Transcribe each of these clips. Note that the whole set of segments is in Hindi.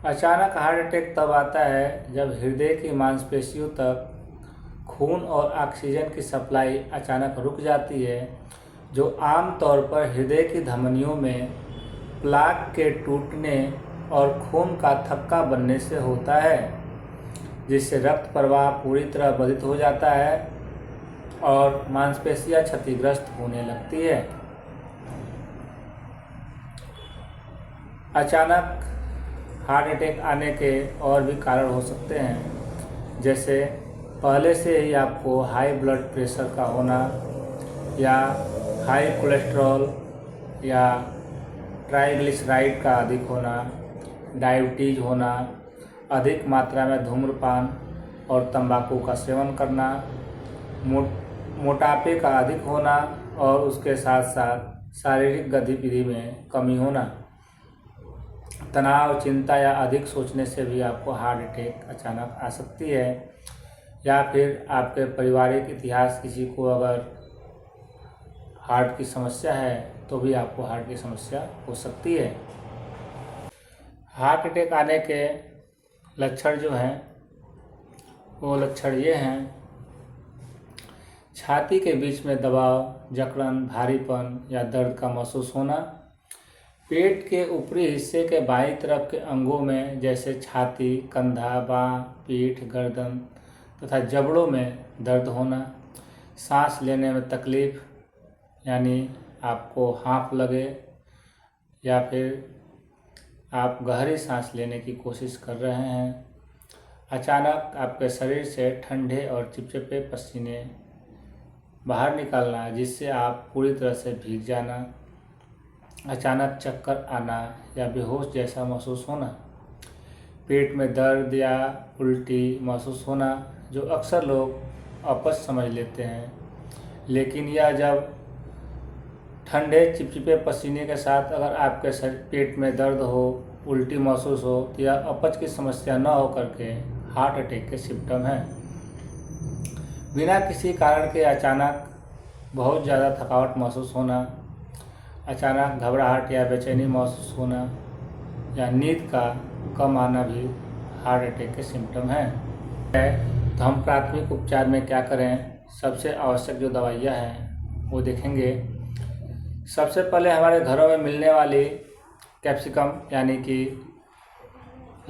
अचानक हार्ट अटैक तब आता है जब हृदय की मांसपेशियों तक खून और ऑक्सीजन की सप्लाई अचानक रुक जाती है, जो आमतौर पर हृदय की धमनियों में प्लाक के टूटने और खून का थक्का बनने से होता है, जिससे रक्त प्रवाह पूरी तरह बाधित हो जाता है और मांसपेशियां क्षतिग्रस्त होने लगती है। अचानक हार्ट अटैक आने के और भी कारण हो सकते हैं, जैसे पहले से ही आपको हाई ब्लड प्रेशर का होना या हाई कोलेस्ट्रॉल या ट्राइग्लिसराइड का अधिक होना, डायबिटीज होना, अधिक मात्रा में धूम्रपान और तंबाकू का सेवन करना, मोटापे का अधिक होना और उसके साथ साथ शारीरिक गतिविधि में कमी होना। तनाव, चिंता या अधिक सोचने से भी आपको हार्ट अटैक अचानक आ सकती है, या फिर आपके पारिवारिक इतिहास किसी को अगर हार्ट की समस्या है तो भी आपको हार्ट की समस्या हो सकती है। हार्ट अटैक आने के लक्षण जो हैं वो लक्षण ये हैं: छाती के बीच में दबाव, जकड़न, भारीपन या दर्द का महसूस होना, पेट के ऊपरी हिस्से के बाईं तरफ के अंगों में जैसे छाती, कंधा, बाँह, पीठ, गर्दन तथा जबड़ों में दर्द होना, सांस लेने में तकलीफ यानी आपको हाँफ लगे या फिर आप गहरी सांस लेने की कोशिश कर रहे हैं, अचानक आपके शरीर से ठंडे और चिपचिपे पसीने बाहर निकलना जिससे आप पूरी तरह से भीग जाना, अचानक चक्कर आना या बेहोश जैसा महसूस होना, पेट में दर्द या उल्टी महसूस होना जो अक्सर लोग अपच समझ लेते हैं, लेकिन यह जब ठंडे चिपचिपे पसीने के साथ अगर आपके पेट में दर्द हो, उल्टी महसूस हो तो यह अपच की समस्या न हो करके हार्ट अटैक के सिम्टम हैं। बिना किसी कारण के अचानक बहुत ज़्यादा थकावट महसूस होना, अचानक घबराहट या बेचैनी महसूस होना या नींद का कम आना भी हार्ट अटैक के सिम्टम हैं। तो हम प्राथमिक उपचार में क्या करें, सबसे आवश्यक जो दवाइयाँ हैं वो देखेंगे। सबसे पहले हमारे घरों में मिलने वाली कैप्सिकम यानी कि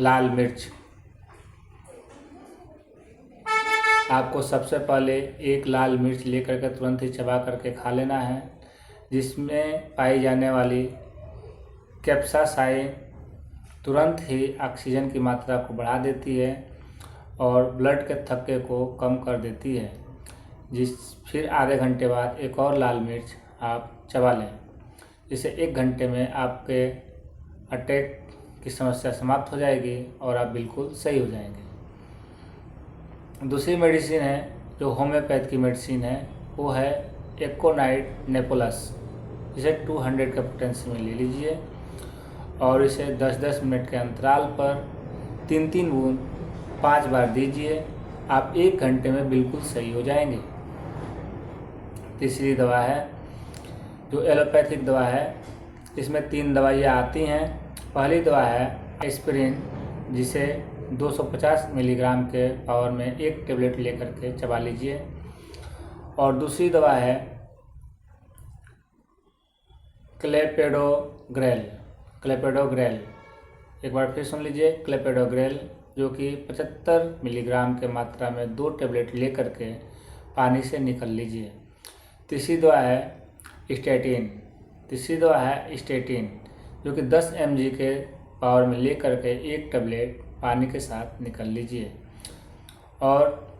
लाल मिर्च, आपको सबसे पहले एक लाल मिर्च लेकर के तुरंत ही चबा करके खा लेना है, जिसमें पाई जाने वाली कैप्सासाइसिन तुरंत ही ऑक्सीजन की मात्रा को बढ़ा देती है और ब्लड के थक्के को कम कर देती है। फिर आधे घंटे बाद एक और लाल मिर्च आप चबा लें, जिससे 1 घंटे में आपके अटैक की समस्या समाप्त हो जाएगी और आप बिल्कुल सही हो जाएंगे। दूसरी मेडिसिन है जो होम्योपैथ की मेडिसिन है, वो है एकोनाइट नेपोलस, इसे 200 के पोटेंसी में ले लीजिए और इसे 10-10 मिनट के अंतराल पर 3-3 बूंद 5 बार दीजिए। आप 1 घंटे में बिल्कुल सही हो जाएंगे। तीसरी दवा है जो एलोपैथिक दवा है, इसमें 3 दवाइयाँ आती हैं। पहली दवा है एस्पिरिन, जिसे 250 मिलीग्राम के पावर में 1 टेबलेट लेकर के चबा लीजिए, और दूसरी दवा है क्लेपेडोग्रेल, एक बार फिर सुन लीजिए, क्लेपेडोग्रेल, जो कि 75 मिलीग्राम के मात्रा में 2 टेबलेट लेकर के पानी से निकल लीजिए। तीसरी दवा है स्टेटिन, जो कि 10 mg के पावर में लेकर के 1 टेबलेट पानी के साथ निकल लीजिए। और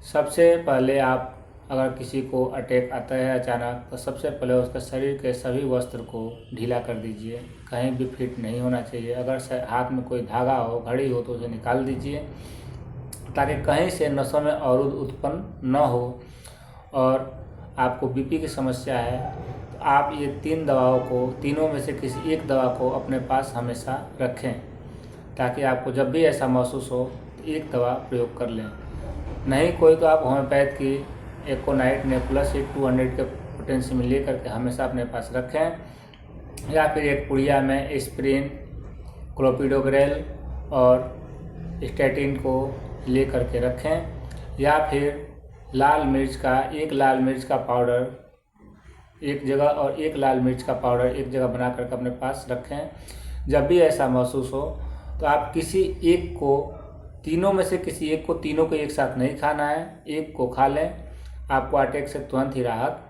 सबसे पहले आप अगर किसी को अटैक आता है अचानक, तो सबसे पहले उसके शरीर के सभी वस्त्र को ढीला कर दीजिए, कहीं भी फिट नहीं होना चाहिए। अगर हाथ में कोई धागा हो, घड़ी हो तो उसे निकाल दीजिए, ताकि कहीं से नसों में अवरोध उत्पन्न न हो। और आपको बीपी की समस्या है तो आप ये 3 दवाओं को, तीनों में से किसी एक दवा को अपने पास हमेशा रखें, ताकि आपको जब भी ऐसा महसूस हो तो एक दवा प्रयोग कर लें। नहीं कोई तो आप होम्योपैथ की एकोनाइट नेपोलस 200 के पोटेंसी में लेकर के हमेशा अपने पास रखें, या फिर एक पुड़िया में एस्पिरिन, क्लोपिडोग्रेल और स्टैटिन को ले करके रखें, या फिर लाल मिर्च का पाउडर एक जगह और एक लाल मिर्च का पाउडर एक जगह बना करके अपने पास रखें। जब भी ऐसा महसूस हो तो आप तीनों में से किसी एक को, तीनों को एक साथ नहीं खाना है, एक को खा लें, आपको अटैक से तुरंत ही राहत